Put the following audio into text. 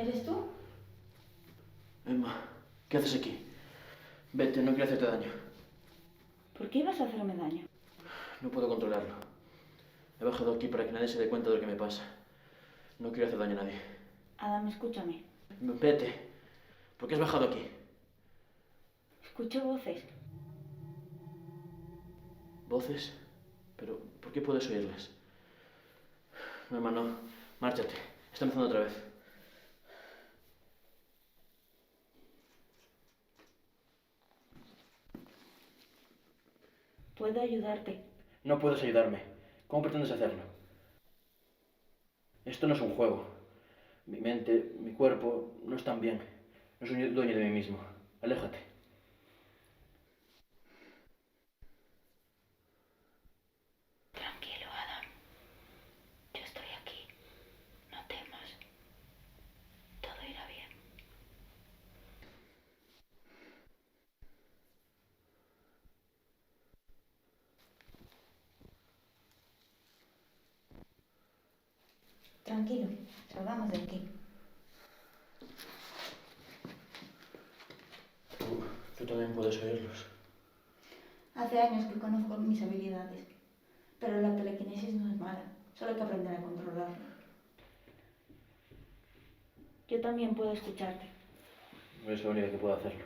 ¿Eres tú? Emma, ¿qué haces aquí? Vete, no quiero hacerte daño. ¿Por qué ibas a hacerme daño? No puedo controlarlo. He bajado aquí para que nadie se dé cuenta de lo que me pasa. No quiero hacer daño a nadie. Adam, escúchame. Vete. ¿Por qué has bajado aquí? Escucho voces. ¿Voces? ¿Pero por qué puedes oírlas? No, Emma, no. Márchate. Está empezando otra vez. Puedo ayudarte. No puedes ayudarme. ¿Cómo pretendes hacerlo? Esto no es un juego. Mi mente, mi cuerpo no están bien. No soy dueño de mí mismo. Aléjate. Tranquilo, Adam. Yo estoy aquí. No temas. Todo irá bien. Tranquilo. Salgamos de aquí. Tú también puedes oírlos. Hace años que conozco mis habilidades. Pero la telequinesis no es mala. Solo hay que aprender a controlarla. Yo también puedo escucharte. No es la única que puedo hacerlo.